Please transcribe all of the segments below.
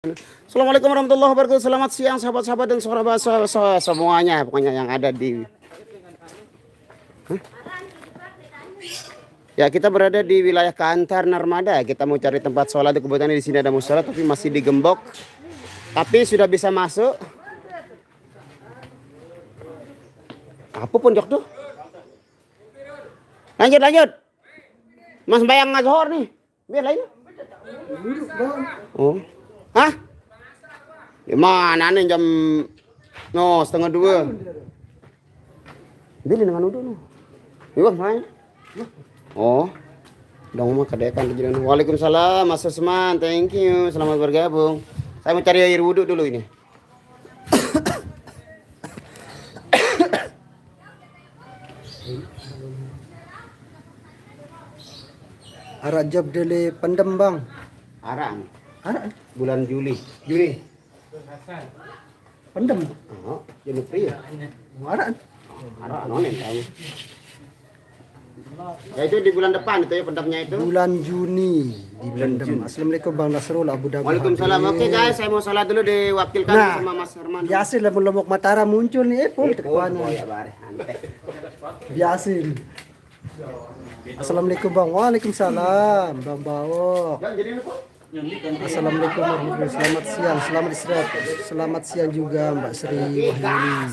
Assalamualaikum warahmatullahi wabarakatuh. Selamat siang sahabat-sahabat dan sahabat semuanya, pokoknya yang ada di. Ya, kita berada di wilayah Kantar Narmada. Kita mau cari tempat sholat. Kebetulan di sini ada musola tapi masih digembok. Tapi sudah bisa masuk. Apa pun jok tuh? Lanjut. Mas bayang ngazohor nih. Biar lain. Oh. Hah? Gimana nih jam 1:30. Bili dengan udah nih. Iwan main. Oh. Udah mau kedekan kejadian. Waalaikumsalam Mas Usman, thank you. Selamat bergabung. Saya mau cari air wudhu dulu ini. Rajab dele pendem bang. Arang. Bulan Juli. Pendem. Oh, Juni pria. Araan. Arang nonen kamu. Ya itu di bulan depan itu ya pendapnya itu. Bulan Juni di pendem. Assalamualaikum Bang Nasrul Abu Dhabi. Waalaikumsalam. Oke guys, saya mau salat dulu diwakilkan sama Mas Herman. Biasa lah Lombok Mataram muncul nih pun tekuana. Biasa. Assalamualaikum Bang. Waalaikumsalam Bang Bawok. Assalamualaikum warahmatullahi wabarakatuh. Selamat siang, selamat istirahat. Selamat siang juga Mbak Sri Wahyuni.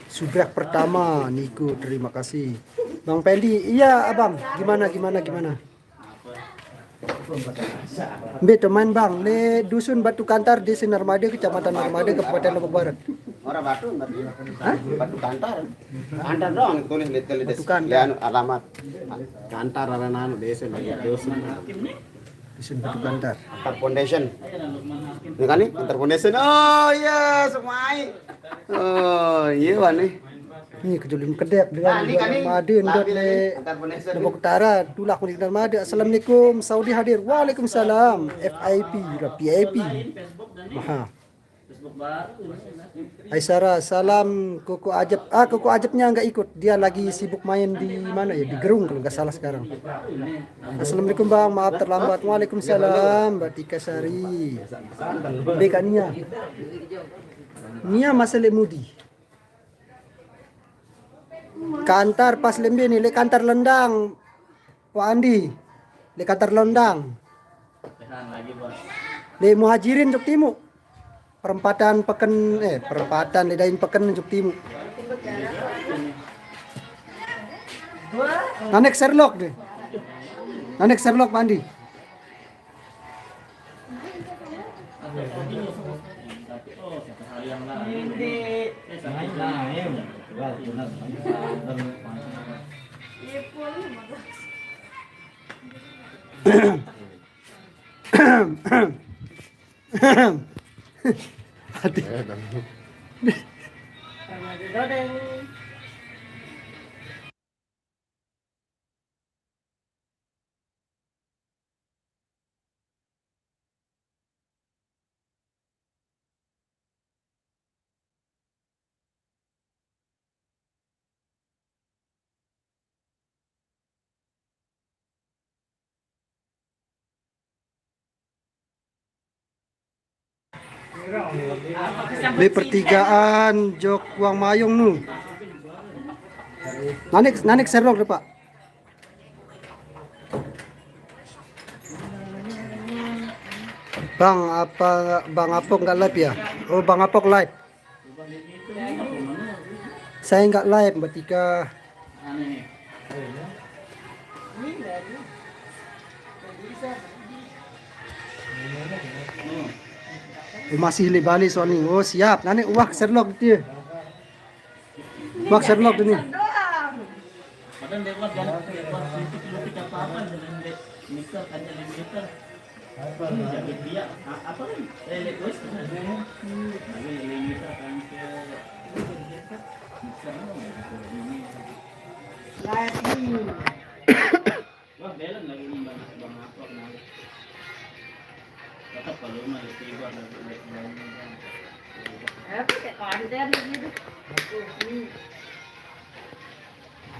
Subrek pertama Niko, terima kasih. Bang Pendi, iya abang, gimana? Mbe teman bang, le dusun Batu Kantar di Narmada, Kecamatan Narmada, Kabupaten Lombok Barat. Orang Batu Kantar. Kantar dong tulis Batu Kantar. Ya alamat. Kantar anak desa dusun. Dusun Batu Kantar. Kantar Foundation. Ini kan nih Kantar Foundation. Oh iya semai. Oh iya nih. Nih kejulim kedep dengan Narmada ndot le Lombok Utara, tulak di Narmada. Assalamualaikum Saudi hadir. Waalaikumsalam. VIP. Maha. Aisyara, salam Koko Ajab. Koko Ajabnya nggak ikut. Dia lagi sibuk main di mana ya? Di Gerung kalau nggak salah sekarang. Assalamualaikum Bang, maaf terlambat. Waalaikumsalam Mbak Tika Sari. Beka Nia Masale Mudi. Kantar pas lembe nih, le Kantar Lendang. Pak Andi. Le Kantar Lendang. Le Muhajirin Jok Timu. Perempatan Ledain Peken Juk Timu. Nanek Sherlock Pandi. Hati. Di pertigaan Jok Wang Mayung nu. Nanik Sherlock deh Pak. Bang Apok nggak live ya? Oh Bang Apok live. Saya nggak live Mbak Tika. Masih lebali soalnya. Oh siap. Nani wak Sherlock dia. Wak Sherlock ini.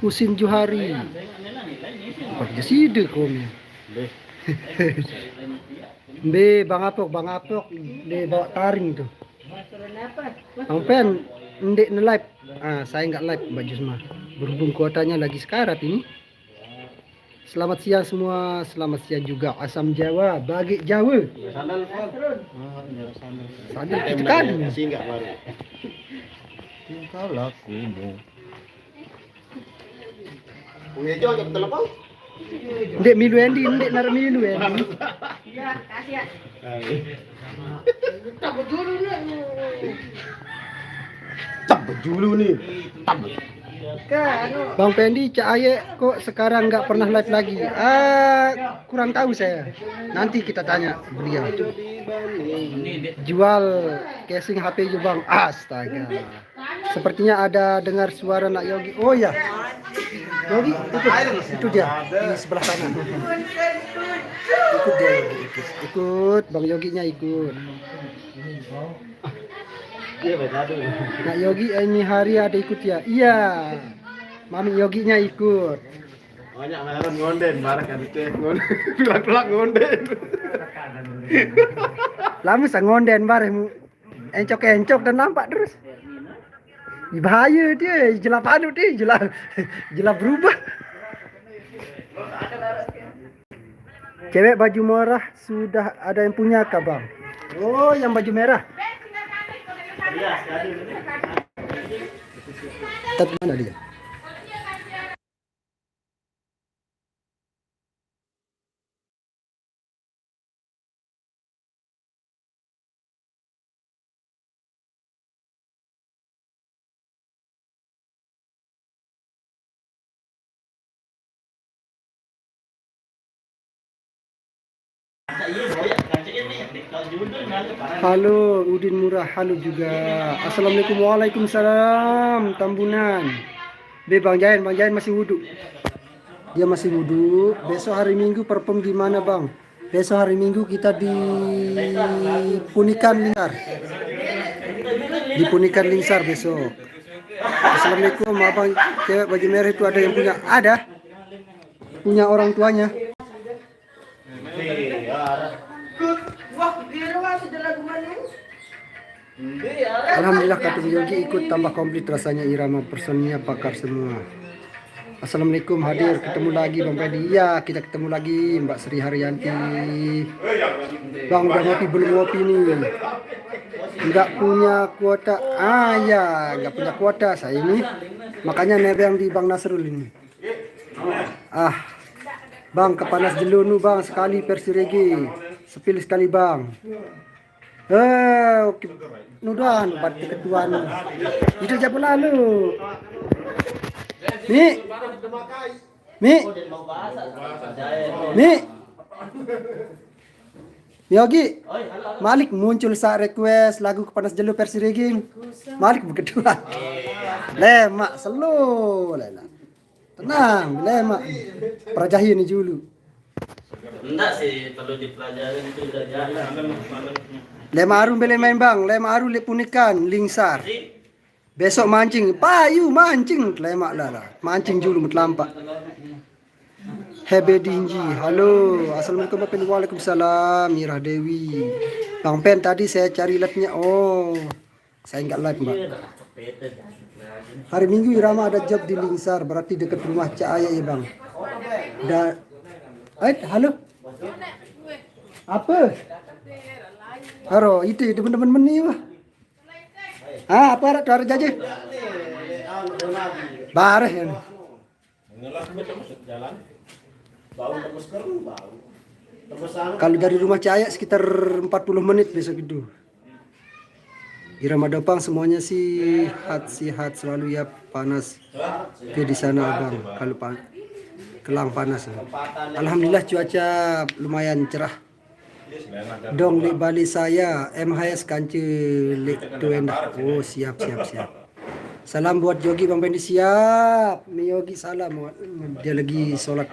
Husin Johari. Kerja sih deh kau. Bang Apok, dia bawa taring tuh. Bang Pen, ndek nge-live. Saya nggak live Mbak Jusma. Berhubung kuotanya lagi sekarat ini. Selamat siang semua, selamat siang juga Asam Jawa, bagi Jawa. Sandal. Sandal kita kan. Masih enggak baru. Tinggal lakumu. Ngejo aja telepon. Ndek milu Endi, ndek nar milu Endi. Ya, kasih ya. Cabut dulu nih. Bang Pendi, Cak Aye kok sekarang nggak pernah live lagi? Kurang tahu saya. Nanti kita tanya beliau. Jual casing HP juga Bang. Astaga. Sepertinya ada dengar suara Nak Yogi. Oh ya. Yogi, itu dia di sebelah sana. Ikut dia, Yogi, ikut. Bang Yoginya ikut. Nak Yogi ini hari ada ikut ya? Iya. Mami Yoginya ikut. Banyak ngaran ngonden, marah kan itu. Pelak-pelak ngonden. Lama sang ngonden bareng encok-encok dan nampak terus. Bahaya dia, jelas padu dia, jelas berubah. Cewek baju merah sudah ada yang punya kah Bang? Oh, yang baju merah. Tapi mana dia? Halo Udin Murah, halo juga. Assalamualaikum, waalaikumsalam Tambunan. Bang Jain masih wudhu. Dia masih wudhu. Besok hari Minggu perform di mana Bang? Besok hari Minggu kita di Punikan Lingsar. Di Punikan Lingsar besok. Assalamualaikum Abang, cewek baju merah itu ada yang punya? Ada. Punya orang tuanya. Alhamdulillah Katu Yogi ikut tambah komplit rasanya irama personnya pakar semua. Assalamualaikum, hadir ketemu lagi Bang Pedi. Iya, kita ketemu lagi Mbak Sri Haryanti. Bang udah ngopi belum ngopi nih? Enggak punya kuota. Ya, enggak punya kuota saya ini. Makanya nebeng di Bang Nasrul ini. Bang kepanas jelunu Bang sekali versi reggae. Sepil sekali Bang. Oke. Nudan buat ketuaan. Itu aja pula lu. Mi. Yogi. Malik muncul saat request lagu kepanas jelu versi reggae. Malik berkedua. Lemak slow. Tenang, lemak. Perajahi ini dulu. Enggak sih, perlu dipelajarin itu udah jalan. Lemaru beli main Bang, lemaru le Punikan Lingsar. Besok mancing, payu mancing, lemak lah. Mancing dulu metlampak. Hebe Dinji, halo, assalamualaikum warahmatullahi wabarakatuh. Mirah Dewi, Bang Pen tadi saya cari live-nya. Oh, saya nggak live Mbak. Hari Minggu Irama ada job di Lingsar, berarti dekat rumah Cak Ayah ya Bang. Halo. Apa? Haro, itu teman-teman nih wah. Apa ada jaje? Bareh ya. Kalau dari rumah Cahaya sekitar 40 menit besok itu. Irama Dopang semuanya sih sehat selalu ya, panas ke di sana Abang. Kalau kelang panas. Alhamdulillah cuaca lumayan cerah. Dong di Bali saya MHS kance lek tuenda. Oh siap. Salam buat Yogi Bang Pendi, siap. Mi Yogi salam. Dia lagi sholat.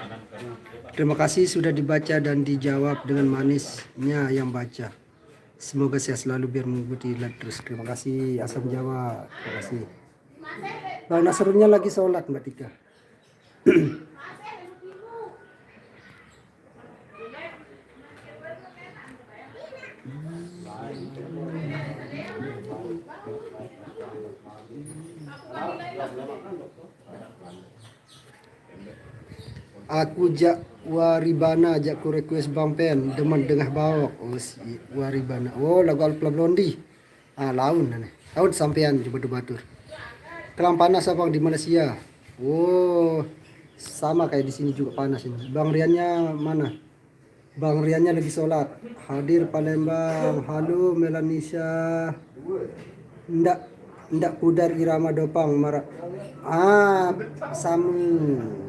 Terima kasih sudah dibaca dan dijawab dengan manisnya yang baca. Semoga sehat selalu biar mengikuti terus. Terima kasih Asam Jawa. Terima kasih. Bang Nasrulnya lagi sholat Mbak Tika. Aku jak waribana jak ku request Bang Pen demen dengah bawok. Oh si waribana. Oh lagu Alpla Blondi. Laun nih. Laun sampean coba batur. Kelam panas abang di Malaysia. Oh sama kayak di sini juga panas ini. Bang Riannya mana? Bang Riannya lagi sholat. Hadir Palembang. Halo Melanesia. Ndak pudar irama dopang marak. Samu.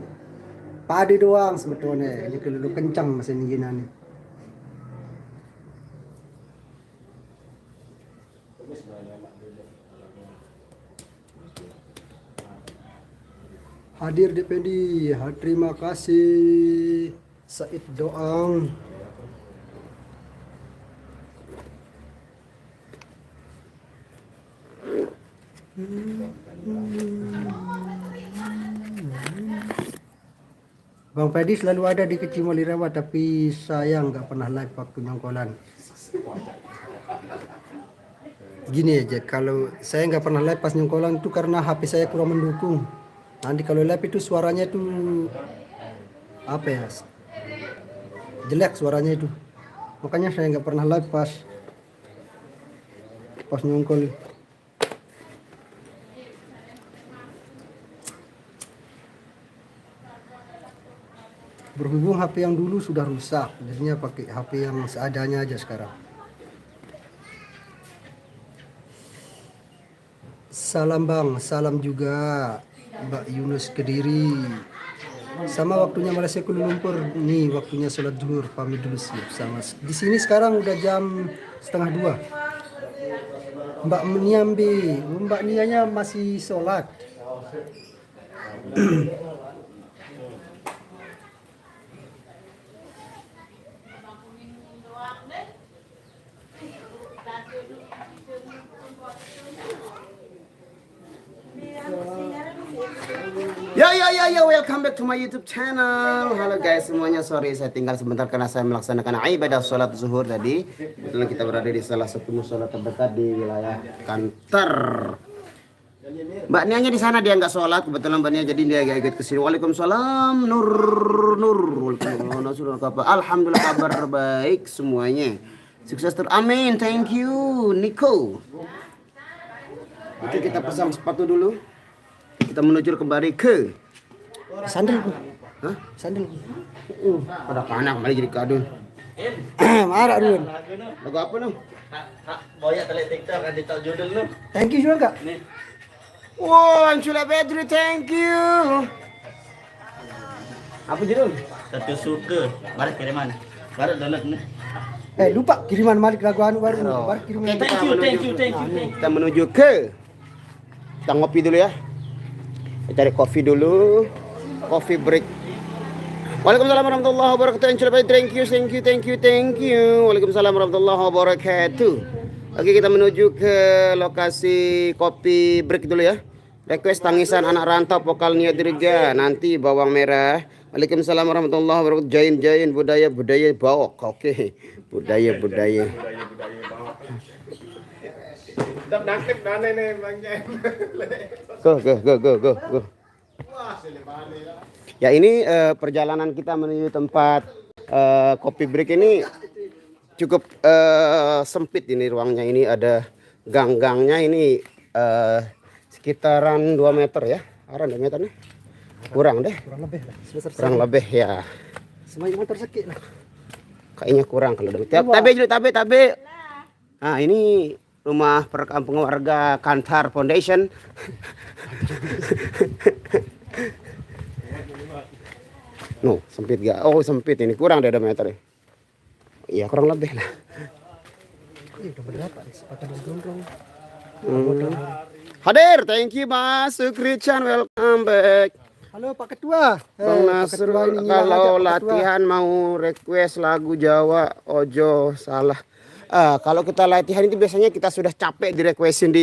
Padi doang sebetulnya. Ini kelulu kencang mesin ginannya. Hadir DPD. Terima kasih Said Doang. Bang Pedi selalu ada di Kecil Molirawa tapi sayang nggak pernah live waktu nyongkolan. Gini aja, kalau saya nggak pernah live pas nyongkolan itu karena HP saya kurang mendukung. Nanti kalau live itu suaranya itu apa ya? Jelek suaranya itu. Makanya saya nggak pernah live pas nyongkol. Berhubung HP yang dulu sudah rusak, jadinya pakai HP yang seadanya aja sekarang. Salam Bang, salam juga Mbak Yunus Kediri. Sama waktunya Malaysia Kuala Lumpur, nih waktunya sholat zuhur, pamit dulu sih. Sama di sini sekarang udah jam 1:30. Mbak Niambi, Mbak Nianya masih sholat. Ya, welcome back to my YouTube channel. Halo guys semuanya, sorry saya tinggal sebentar karena saya melaksanakan ibadah sholat zuhur tadi. Kebetulan kita berada di salah satu musola terdekat di wilayah Kanter. Mbak Nianya di sana dia nggak sholat, kebetulan Mbak Nia jadi dia ikut ke sini. Waalaikumsalam, Alhamdulillah kabar baik semuanya. Sukses terus, amin, thank you, Nico. Oke, kita pasang sepatu dulu. Kita menuju kembali ke Sandalku. Hah? Sandalku. Pada panas kembali jadi kadun. Marah Run. Lagu apa nih? Boyak tele TikTok kan ditahu judul lu. Thank you juga Kak. Nih. Wow, Ancula Pedri, thank you. Apa judul? Satu suka. Baru kiriman. Baru download nih. Lupa kiriman Malik lagu anu baru. Baru kiriman. Thank you. Kita menuju ke. Kita ngopi dulu ya. Kita cari kopi dulu. Coffee break. Waalaikumsalam warahmatullahi wabarakatuh. Ancula Pedri, thank you. Waalaikumsalam warahmatullahi wabarakatuh. Oke, kita menuju ke lokasi kopi break dulu ya. Request tangisan anak rantau vokal Nia Dirga, nanti bawang merah. Waalaikumsalam warahmatullahi wabarakatuh. Jain budaya bawok. Oke. Budaya. Đập đáng tiếp đá này này bang em. Go. Ya ini perjalanan kita menuju tempat kopi break ini cukup sempit ini ruangnya. Ini ada gang-gangnya ini sekitaran 2 meter ya. Aran 2 meter nih. Kurang deh. Kurang lebih ya. Semuanya motor sakit lah. Kayaknya kurang kalau tabe. Nah, ini rumah perkampungan warga Kantar Foundation. No, sempit gak? Oh, sempit ini. Kurang deh 2 meter ya. Iya, kurang lebih lah. Udah berapa nih? Sepatu digondrong. Hadir, thank you Mas Sukri-chan, welcome back. Halo Pak Ketua. Bang Nasr, kalau latihan mau request lagu Jawa, ojo salah. Kalau kita latihan itu biasanya kita sudah capek di requestin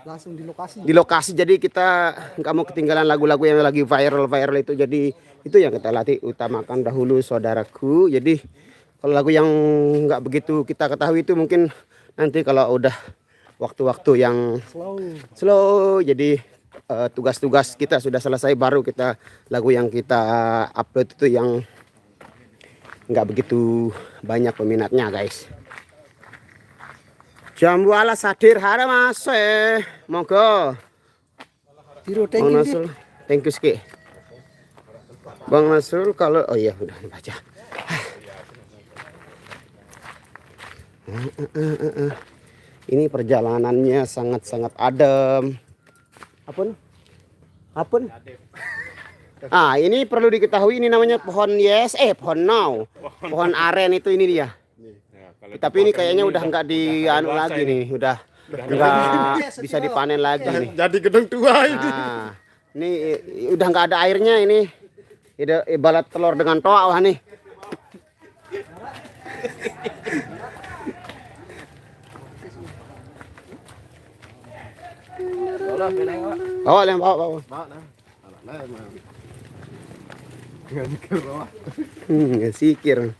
Langsung di lokasi. Di lokasi, jadi kita nggak mau ketinggalan lagu-lagu yang lagi viral itu. Jadi itu yang kita latih, utamakan dahulu saudaraku. Jadi kalau lagu yang nggak begitu kita ketahui itu mungkin nanti kalau udah waktu-waktu yang slow. Jadi tugas-tugas kita sudah selesai, baru kita lagu yang kita upload itu yang nggak begitu banyak peminatnya guys. Jambu ala sadir hara mas monggo. Tiro Bang Nasrul, thank you Ski. Bang Nasrul kalau oh iya udah baca. Ini perjalanannya sangat-sangat adem. Apun? Ah, ini perlu diketahui ini namanya pohon pohon nau. Pohon aren itu ini dia. Tapi ini kayaknya udah nggak dianu lagi nih, udah nggak bisa dipanen lagi nih. Jadi gedung tua ini. Nah, ini udah nggak ada airnya ini. Ibarat telur dengan toa wah nih. Bawa. Sikir.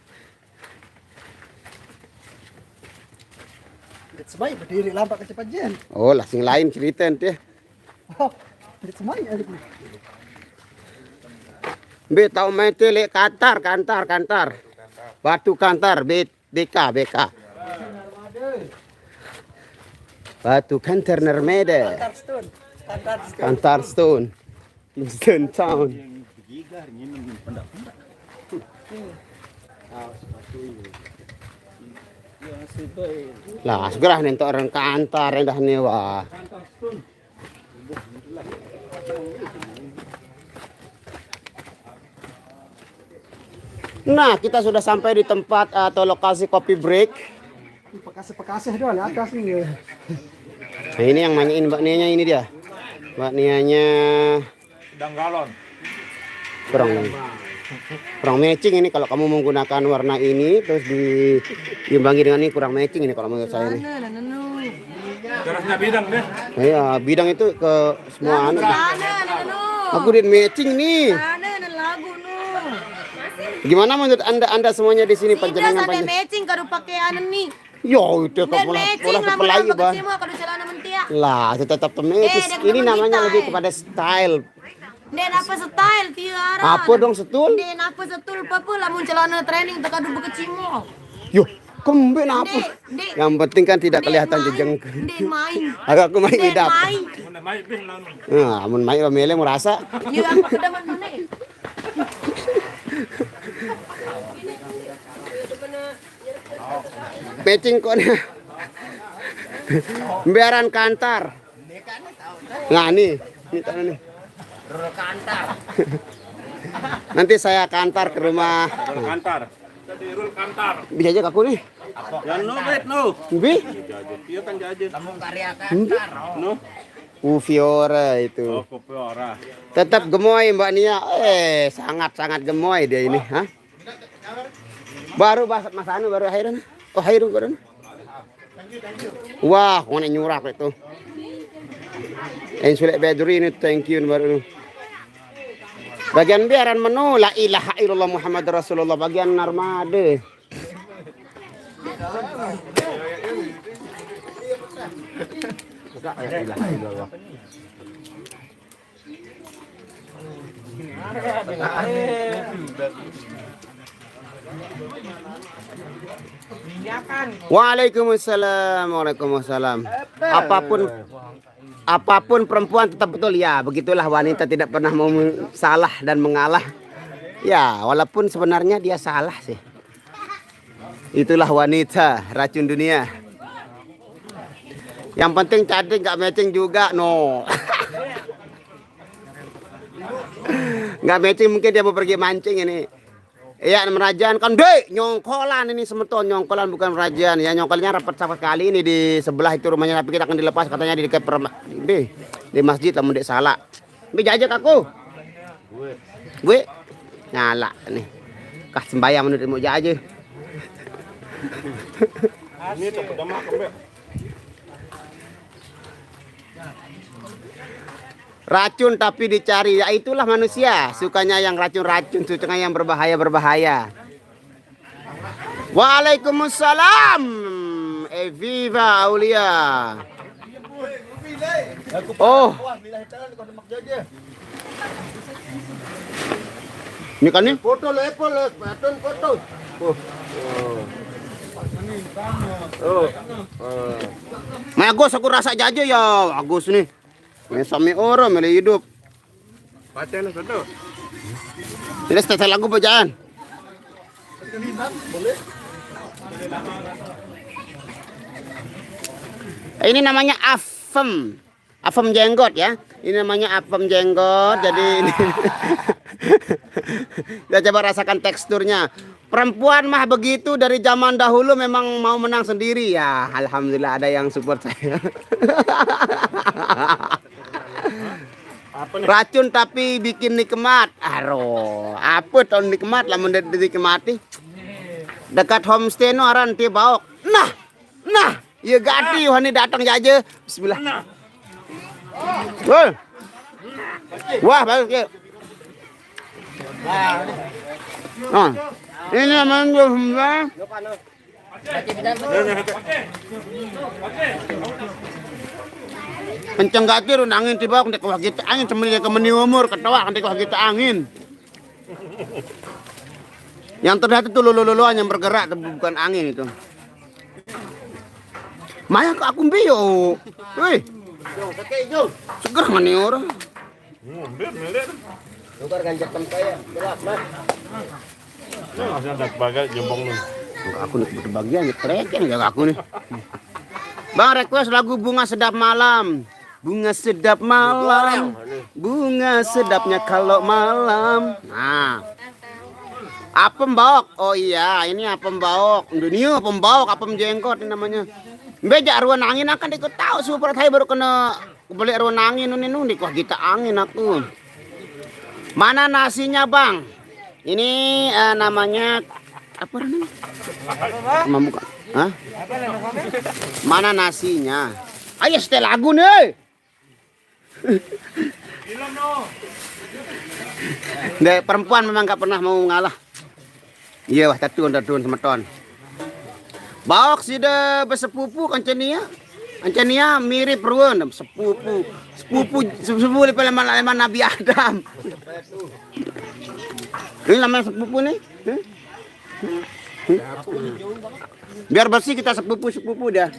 Semai berdiri lampak kecepatan. Oh, lah sing lain cerita ente. Oh, semai ada. Be tahu main tele kantar. Batu kantar BK. Batu kantar Nermede. Kantar Stone. Kingston Town. Lah, segera nentok orang kantar dah ni wah. Nah, kita sudah sampai di tempat atau lokasi kopi break. Pekasih doang atas nih. Nah, ini yang nanyain Mbak Nianya ini dia. Mbak Nianya Danggalon. kurang matching ini kalau kamu menggunakan warna ini terus diimbangi dengan ini kurang matching ini kalau menurut saya ini. Kerasnya bidang deh. Iya, bidang itu ke semua anak. Aku di matching nih. Gimana menurut Anda semuanya di sini panjenengan Ada matching kalau pakai anu nih. Yo, itu Dan matching lah pelai pakai bah. semua kalau celana mentia. Lah, itu tetap matching. dia Ini kenapa namanya kita, lebih kepada style. Den apa style tiara. Apa dong setul? Den apa setul apa lamun celana training tekadu bekecimo. Yo, kemben apa? Dek. Yang penting kan tidak kelihatan Den jejeng. main. Agak aku main Den idap. main. Nah, mun main pemilih merasa. Yo apa kedaman mana? Matching kok nih. Biaran kantar. Nah, ini tanah nih. Kantar. Nanti saya kantar ke rumah. Kantar. Jadi rul kantar. Bisa aja aku nih. Yang no bet no. Bi? Iya kan jajan. Kamu karya kantar. No. Fiora itu. Oh, kopi ora. Tetap gemoy Mbak Nia. Sangat-sangat gemoy dia ini, hah? Baru Mas Anu baru Hairun. Oh, Hairun baru. Wah, mana nyurak itu. Insulek Badri ini thank you baru. Bagian biaran menu la ilaha illallah Muhammad Rasulullah bagian narmade. Waalaikumsalam. Apapun perempuan tetap betul ya. Begitulah wanita tidak pernah mau salah dan mengalah. Ya, walaupun sebenarnya dia salah sih. Itulah wanita racun dunia. Yang penting cantik nggak matching juga, no. Nggak matching mungkin dia mau pergi mancing ini. Iya, merajaan kan dek nyongkolan ini semeton nyongkolan bukan merajaan ya, nyongkolnya rapat sekali ini di sebelah itu rumahnya, tapi kita akan dilepas katanya di dekat di masjid lamun dek salah. Bi jajak aku. Gue nyala nih. Kah sembayang menurut mau aja. Ini tuh demak kembali. Racun tapi dicari, ya itulah manusia. Sukanya yang racun-racun, sukanya yang berbahaya-berbahaya. Waalaikumsalam. Viva Aulia. Oh. Ini kan nih? Foto lepol, patun foto. May Agus aku rasa jaja ya Agus nih. May sami orang meli hidup. Paten foto. Ini setel lagu bacaan. Ini namanya afem. Afem jenggot ya. Ini namanya afem jenggot. Jadi ini kita coba rasakan teksturnya. Perempuan mah begitu dari zaman dahulu memang mau menang sendiri ya. Alhamdulillah ada yang support saya. Racun tapi bikin nikmat. Aro, apa tahun nikmat lah mendet dinikmati. Dekat homestay no aran ti baok. Nah, ya gati wani datang jaja. Bismillah. Wah, bagus ya. Oh, ini namanya kenceng gatir angin tiba untuk wah kita angin semenit ke meni umur ketawa nanti wah kita angin. Yang terlihat itu lulu-luluan yang bergerak bukan angin itu. Maya ke aku bio. Wih. Seger meni orang. Tukar ganjat tempaya, berat mas. Masih ada bagai jembong nih. Aku nih berbagian kreken ya aku nih. Bang request lagu Bunga Sedap Malam. Bunga sedap malam. Bunga sedapnya kalau malam. Nah. Apem baok. Oh iya, ini apem baok. Dunia apem baok, apem jenggot ini namanya. Beja arwan angin akan ikut tahu super saya baru kena beli arwan angin nundi kok kita angin aku. Mana nasinya, Bang? Ini namanya apa namanya? Membuka. Hah? Mana nasinya? Ayo setel lagu nih. Dek perempuan memang gak pernah mau ngalah. Iya wah tatun semeton. Baok sida besepupu kancenia. Kancenia mirip ruan sepupu. Sepupu leman Nabi Adam. Ini namanya sepupu nih. Biar bersih kita sepupu dah.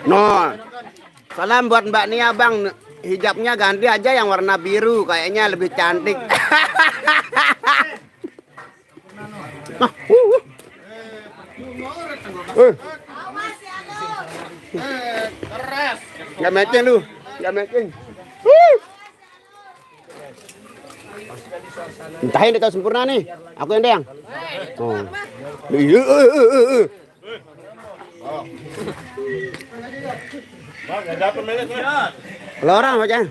No. Salam buat Mbak Nia Bang. Hijabnya ganti aja yang warna biru, kayaknya lebih cantik. Gak matching lu, gak matching. Entahin dia tahu sempurna nih. Aku yang deng. Oh. Kalau orang macam,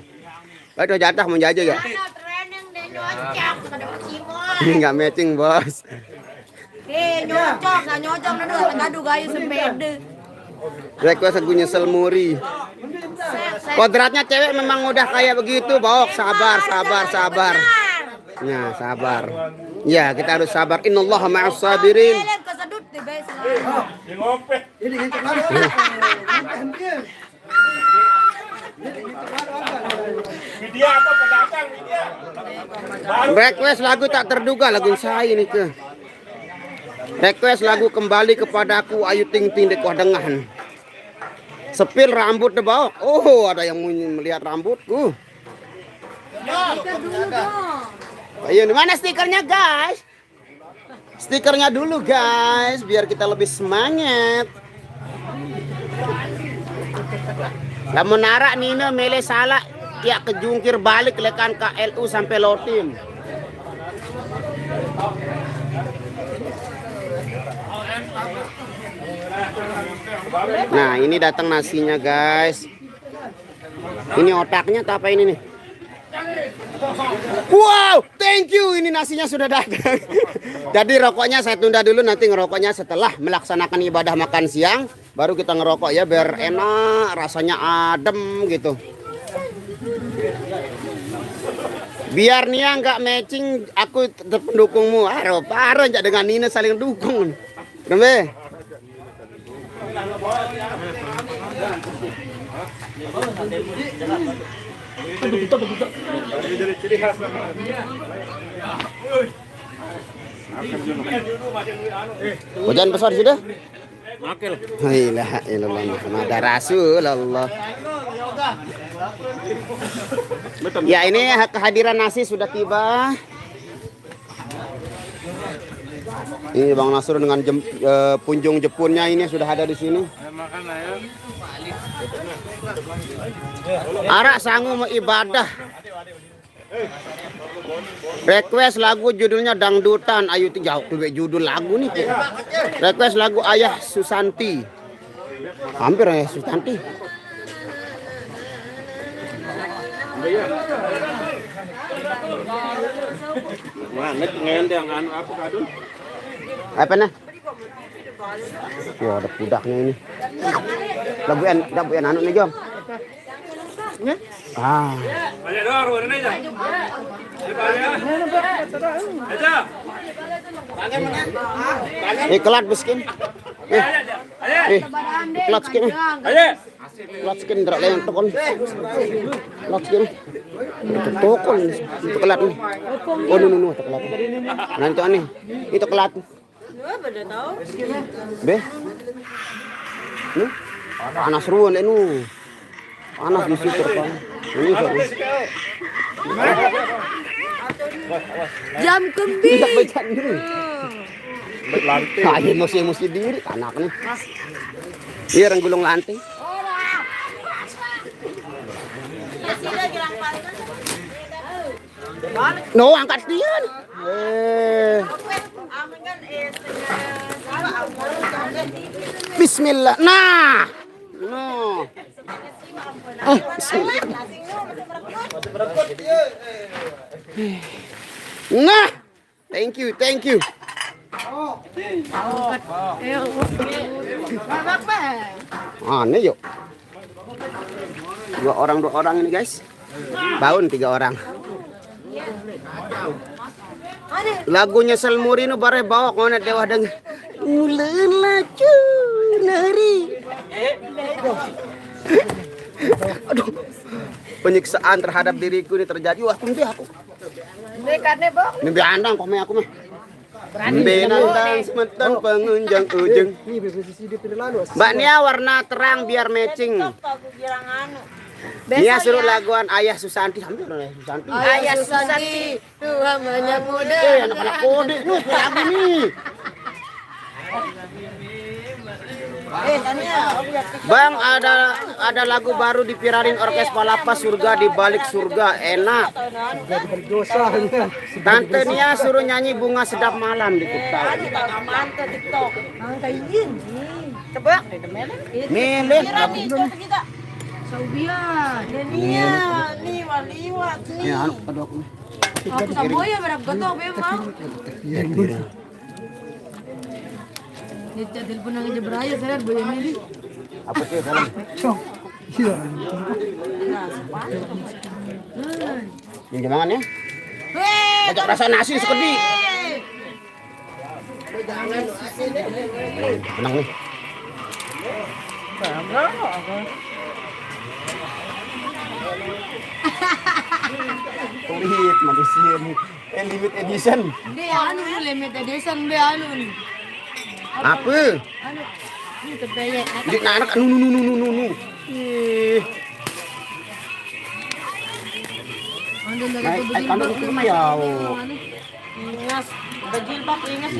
baik jatah mau jajah ya. Training deh nyocok kada kecimo. Ini nggak matching bos. Nyocok, nggak nyocok nado ngadu gayu sepeda. Request aku nyesel muri. Kodratnya cewek memang udah kayak begitu, Bok. Sabar. Ya, sabar. Ya, kita harus sabar. Innallaha ma'as sabirin. Kesedut deh guys. Media apa pedagang media? Request lagu tak terduga lagu saya ini ke. Request lagu Kembali Kepadaku Ayu Ting Ting di Kuadengan. Sepil rambut deh Bok. Oh, ada yang mau melihat rambutku. Ayo, mana stikernya guys? Stikernya dulu guys, biar kita lebih semangat. Lamun narak Nino mele salah ya kejungkir balik lekan KLU sampai Lotim. Nah, ini datang nasinya guys. Ini otaknya atau apa ini nih? Wow, thank you. Ini nasinya sudah datang. Jadi rokoknya saya tunda dulu, nanti ngerokoknya setelah melaksanakan ibadah makan siang. Baru kita ngerokok ya, biar enak, rasanya adem gitu. Biar Nia nggak matching, aku tetap pendukungmu. Paro dengan Nina saling dukung. Kembe. Hujan besar sudah? Makil. La ilaha illallah Muhammad Rasulullah. Ya, ini kehadiran nasi sudah tiba. Ini Bang Nasrul dengan punjung jepunnya ini sudah ada di sini. Arak sangu mau ibadah. Request lagu judulnya dangdutan. Ayo jauh judul lagu nih. Request lagu Ayah Susanti. Hampir Ayah Susanti. Mana ngayon yang anu apa kadun? Apa nah? Wah, ada pudaknya ini. Lagu yang anu nih, Jom. Ah. Kelat miskin. Kelat miskin. Kelat miskin ndak yang tokon. Kelat miskin. Itu tokon itu kelat nih. Oh, nu itu kelat. Nah, itu aneh. Itu kelat. Be. Nu. Panas ruan nu. Panas di situ kan. Ini Jam kembing. tidak baca diri. Lantai. Ayo mesti diri anak nih. Iya orang gulung lantai. No, angkat dia. Bismillah. Nah. No. Bismillah. Nah. Thank you. Aneh yuk. Dua orang ini guys. Baun 3 orang. Lagunya Salmurino bare bawa kona dewa deng. Ulen lacu nari. Aduh. Penyiksaan terhadap diriku ini terjadi. Wah, aku. Mimpi andang kok aku mah. Benantang semetan pengunjang ujung. Mbak Nia warna terang biar matching. Nia suruh laguan Ayah Susanti. Hampir Ayah Susanti. Ayah Susanti, Tuhan banyak muda. Anak-anak kode nih lagu nih. Bang, ada lagu baru dipirarin Orkes Palapa, Surga di Balik Surga. Enak. Tante Nia suruh nyanyi Bunga Sedap Malam di TikTok. Milih. Saubia, Denia, liwat nih. Ya, aduh aku. Aku tak boleh berapa memang. Dia telepon nang Jebraya saya boleh milih. Apa sih dalam? Ini gimana ya? Ajak rasa nasi sekedi. Tenang nih. Tulit manusia nih. Limited edition. Dia anu limited edition dia anu. Apa? Anu ini terbayar. Di anak nu. Anu dari Naik begini. kandang itu ya. Ingat, berjilbab ingat.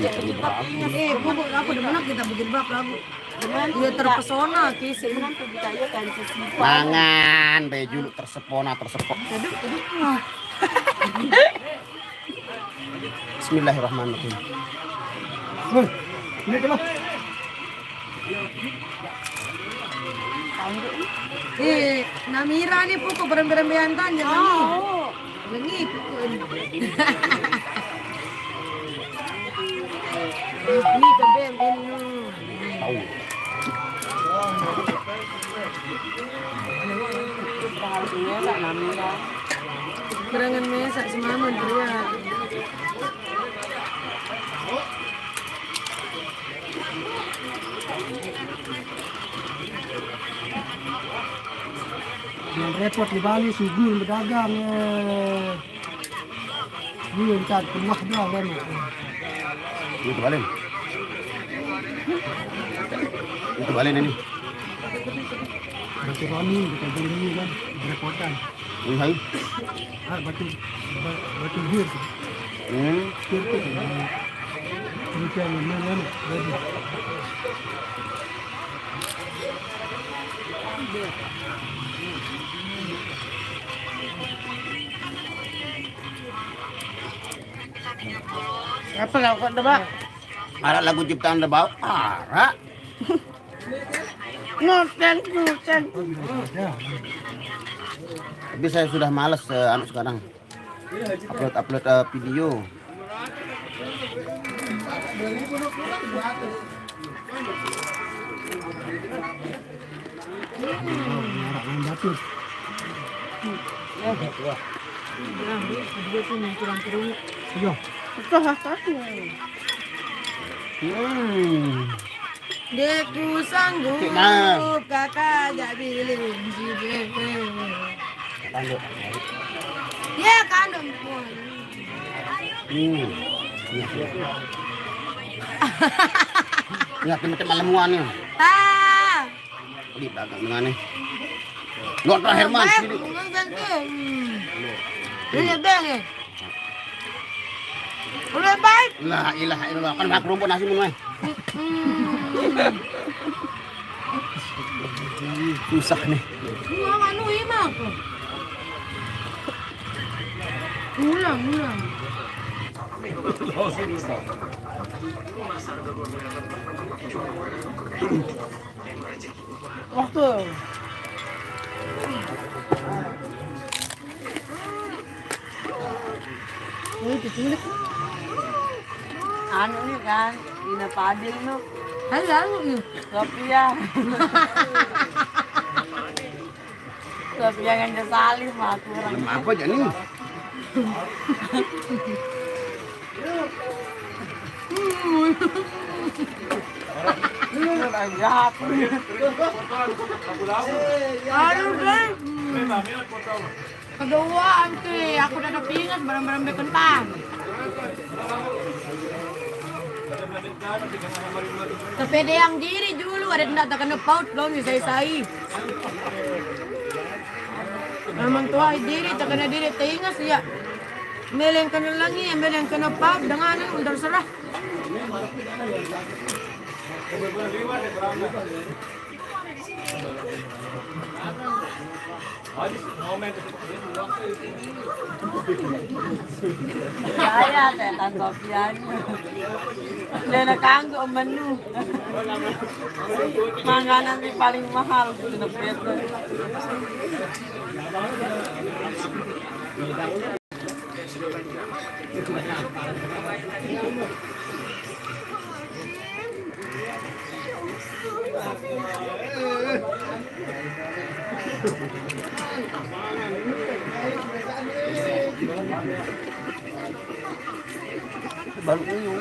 Bubuk aku di mana kita berjilbab lagu. Dia terpesona kisi kan percaya kan sisi. Mangan baju tersepona. Bismillahirrahmanirrahim. Ini kelah. Namira nih pokok berembe-rembean tanya nih. Lengi. Ini kebem ini. Tahu. Kerangan mesak semamun dia. repot di Bali sugul berdagang ini kan pernah doang kan Itu balen. Itu balen ini. batu ramin kita beli kan berepotan Ini hai. batu hir hir tu ini kan memang jadi Apa lah kok dah, Ada lagu ciptaan Debau. Ara. Noten. Tapi saya sudah malas sekarang. Upload video. batu yo Deku sanggup Nah. kakak jadi ya kandung pun. Ingat macam malamuan ni. Di belakang dengan ni. Lord Herman sini. Ini bang. Udah baik. La ilaha illallah. Kan mak rumput nasi mun. Susah nih. Mau anu imak. Ulang. Waktu. Anu ni kan, ina padil no. Anu ni. Sophia. Sophia kan salim aku orang. Apa aja nih? Aduh, guys. Kedua, anti, aku udah kepingat barang-barang bekentang. Sepeda yang diri dulu ada tidak kena paut belum disai-sai. Memang tua diri tak kena diri teringat ya. Meleng kena langi, meleng kena paut dengan undang serah. Saya setan Sofian. Dia nak kanggo menu. Makanan yang paling mahal di Nepet. Baru ini.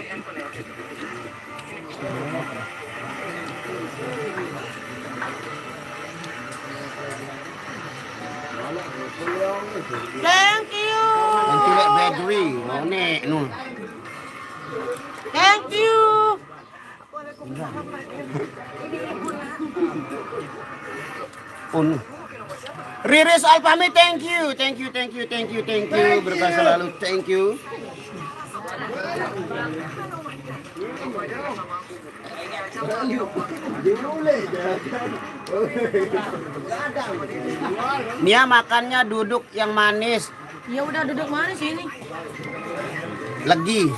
Thank you. Nanti lek bakery, mau nek nu. Thank you. Un. Riris Alfami, thank you. Berkah selalu, thank you. Nia makannya duduk yang manis. Ya udah duduk mana sini? Legi.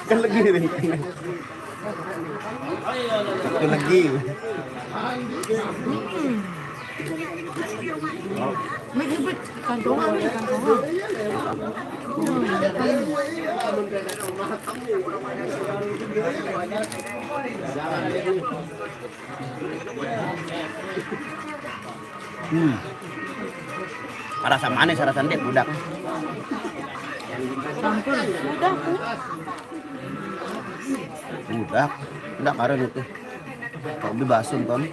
Kan legi nih. Itu legi. Mikir kantongan. Rasa manis, rasa dia budak. Budak karena itu. Kau bebasum kan?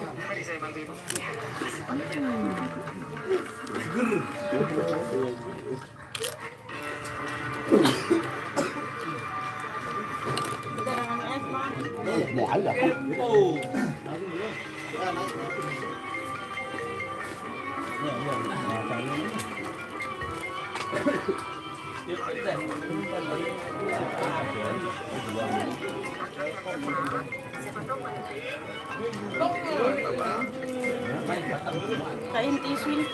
Mau ada. Kain tisu ini.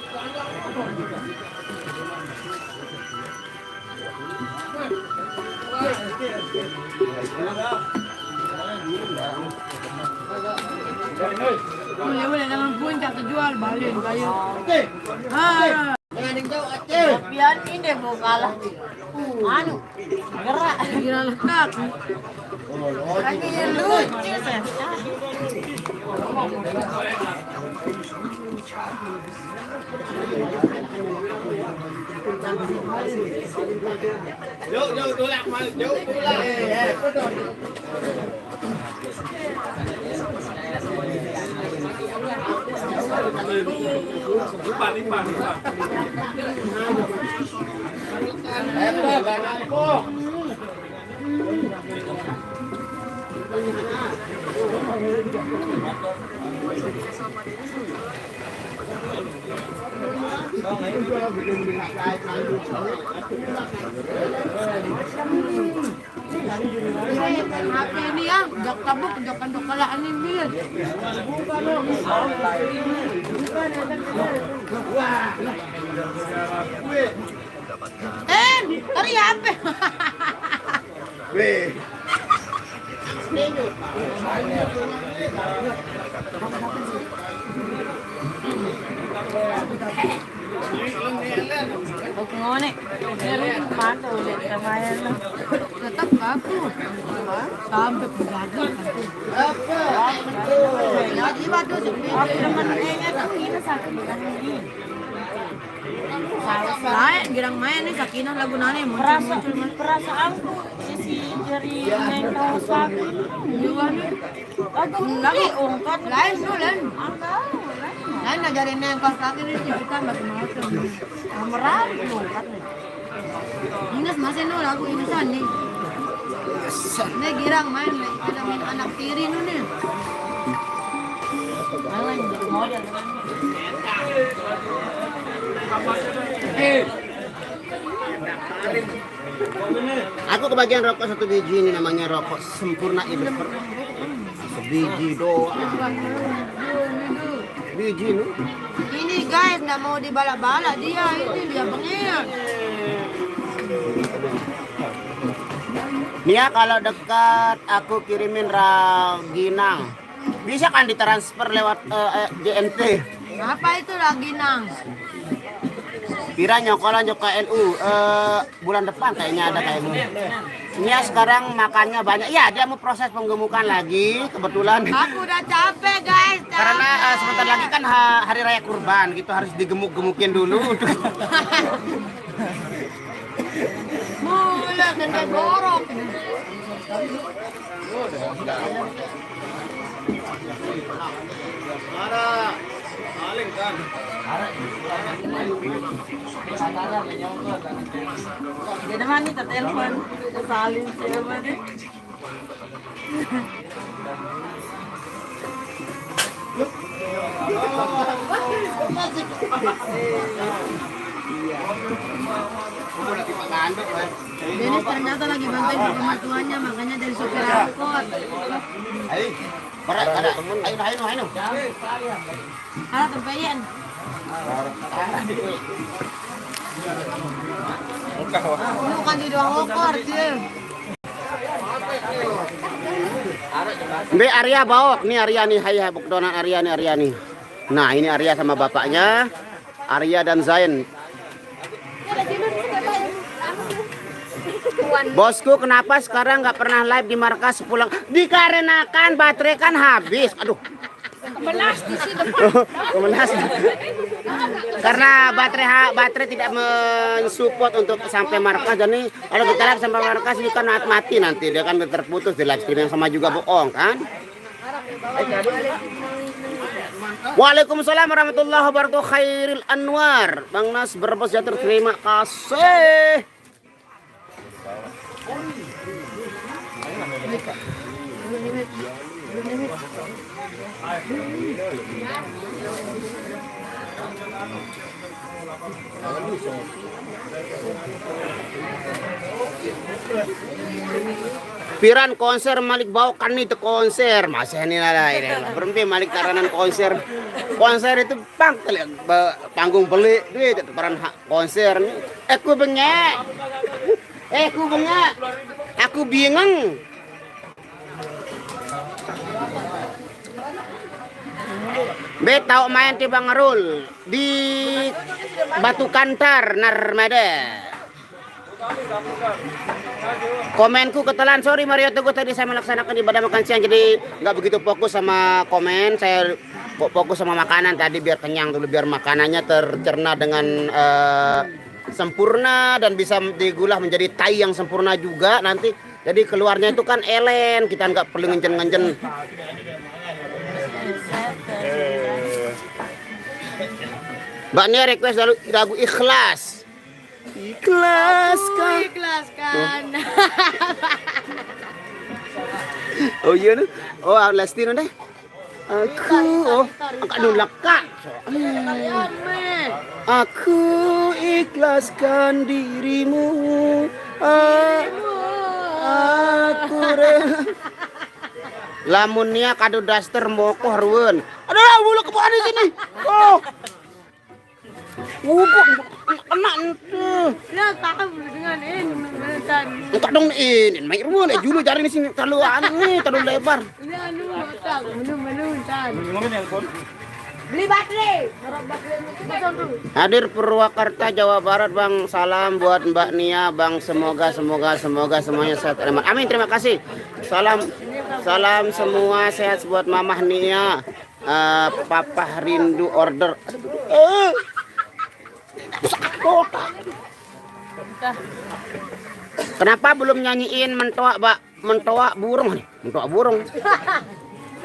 Boleh dengan puncak terjual balik kayu. Biar ini mau kalah. Anu, gerak. Kira lekat. Kakinya lucu sih. Hati ini ya, jak tabuk, jak kandokalaan ini. Tari apa? Weh. Huwag nga ni. Meron pato ulit kamayan lang. Tetap aku. Sampai pedagang. Lagi batu sepi. Aku naman kayaknya sakina sa akin. Lain, girang main nih sakina lagu nani. Perasaan ko si dari main kawasan. Juga nih. Aku lagi ungkat. Lain no, lain. Lain ngajarin yang kos kaki ini kita macam-macam. Merah, ungkat nih. Ingat masih no lagu inisan nih. Nih girang main, ada main anak tiri no nih. Main model. Aku kebagian rokok satu biji, ini namanya rokok sempurna ibu. Sebiji doang. Biji nu. Ini guys, nggak mau dibala-bala dia, ini dia pengen. Nia kalau dekat aku kirimin Raginang. Bisa kan ditransfer lewat JNT? Apa itu Raginang? Pira nyokolan ke LU bulan depan kayaknya ada kayak gitu. Nia sekarang makannya banyak. Ya dia mau proses penggemukan lagi kebetulan. Aku udah capek guys. Karena sebentar lagi kan hari raya kurban gitu harus digemuk-gemukin dulu. Mulai dan borok. Dia naman nih telepon, salin siapa nih? Dennis ternyata lagi bantuin pembantuannya, makanya dari supir angkot. Ayo, ada temen. Ayo. Ada tempeyan. Bukan di doang okor sih. Be Arya bawa, nih Arya nih, hai bukdonan Arya nih. Nah ini Arya sama bapaknya, Arya dan Zain. Bosku kenapa sekarang nggak pernah live di markas pulang? Dikarenakan baterai kan habis. Aduh. Kemenas di sini. Kemenas. Karena baterai tidak mensupport untuk sampai markas. Jadi kalau kita live sampai markas ini kan mati nanti dia kan terputus di live stream yang sama juga bohong kan? Waalaikumsalam warahmatullahi wabarakatuh. Khairil Anwar. Bang Nas Brebes Jatuh, terima kasih. Piran konser Malik bawakan itu konser masih ini lah berhenti Malik taranan konser itu panggung beli duit itu peran konser aku bengek aku bingung. Betau main di Bangarul di Batu Kantar Narmada. Komenku ketelan, sorry Mario Teguh, tadi saya melaksanakan ibadah makan siang jadi nggak begitu fokus sama komen, saya fokus sama makanan tadi biar kenyang dulu, biar makanannya tercerna dengan sempurna dan bisa digulah menjadi tai yang sempurna juga nanti. Jadi keluarnya itu kan elen, kita nggak perlu ngenjen-ngenjen. Mbak Nia request lagu Ikhlas. Ikhlaskan. Oh iya nih. Oh Lesti deh. Aku ikhlaskan dirimu. Aku rela. Lamunnya kado daster moko harun. Aduh, bulu kepala di sini. Oh. Kena ente. Ya, tak dengan ini menetan. Enggak dong ini, main rumah nih dulu cari di sini terlalu aneh, terlalu lebar. Ini anu otak, menu tan. Beli baterai. Hadir Purwakarta Jawa Barat Bang, salam buat Mbak Nia Bang, semoga semuanya sehat. Amin, terima kasih. Salam semua sehat buat Mamah Nia. Papa rindu order. Kenapa belum nyanyiin mentoak burung? Mentoak burung.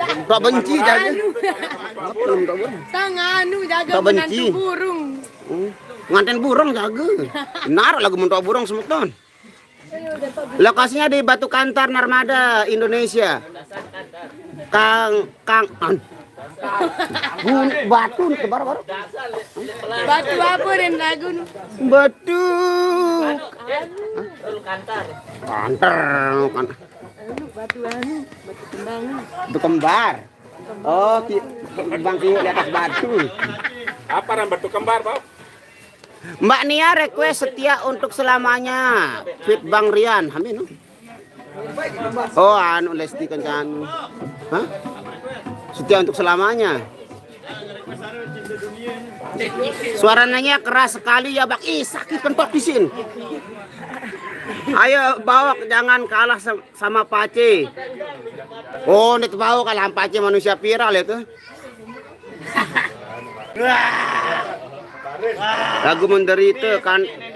Mentoak benci jaga. Sang anu jaga Tak benci. menantu burung. Nganten burung jaga. Benar lagu mentoak burung semeton. Lokasinya di Batu Kantar Narmada, Indonesia. Batu baru. Batu apa dan lagu? Batu. Kantar. Batu kembang. Batu kembar. Oh, Bang Kiyo di atas batu. Apa ran batu kembar, Pak? Mbak Nia request setia untuk selamanya. Fit Bang Rian, amin. Oh, anu Lesti Kencana. Hah? Setia untuk selamanya. Suaranya keras sekali ya Bang. Ih, sakit kentot di sini. Ayo bawa, jangan kalah sama Pace. Oh, nih bawa kalah Pace manusia viral itu. Lagu menderita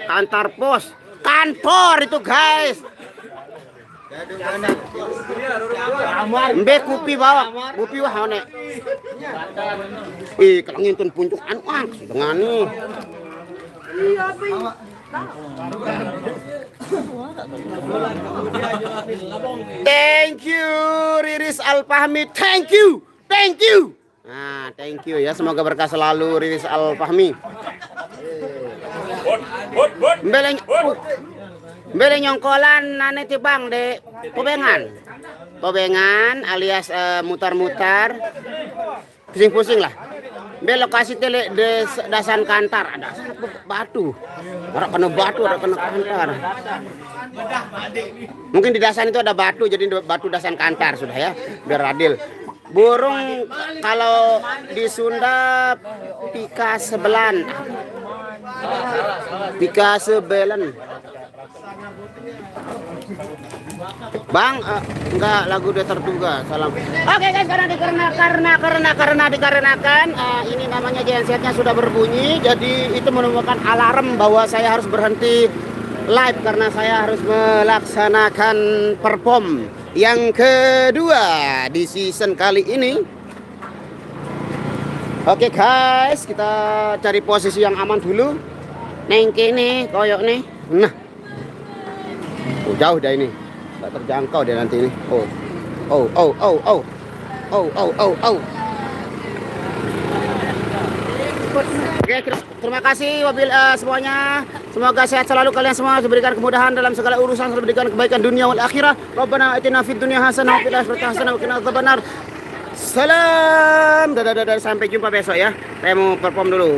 kantor pos. Kantor itu guys. Mbe kupi bawa, kupi wah one. Kalau ngintun puncuk anu dengan nih. Thank you Riris Al-Fahmi, thank you. Nah, thank you ya, semoga berkah selalu Riris Al-Fahmi. Mbele nyongkolan nane ti Bang de Pobengan alias mutar-mutar pusing-pusing lah. Mbele lokasi tele de Dasan Kantar ada batu. Ora kena batu, ada kena kantar. Mungkin di Dasan itu ada batu, jadi batu Dasan Kantar sudah ya, biar adil. Burung kalau di Sunda pika sebelan. Bang, enggak lagu dia terduga. Salam. Oke guys, karena dikarenakan ini namanya gensetnya sudah berbunyi, jadi itu merupakan alarm bahwa saya harus berhenti live karena saya harus melaksanakan perform yang kedua di season kali ini. Oke guys, kita cari posisi yang aman dulu. Neng kene koyok nih. Nah. Oh, jauh dah ini. Tak terjangkau dia nanti ini. Oh. Oh, oh, oh, oh. Oh, oh, oh, oh. Oke, terima kasih semuanya. Semoga sehat selalu kalian semua, diberikan kemudahan dalam segala urusan, diberikan kebaikan dunia wal akhirah. Rabbana atina fid dunya hasanah wa fil akhirati hasanah wa qina adzabannar. Salam. Dadah, sampai jumpa besok ya. Saya mau perform dulu.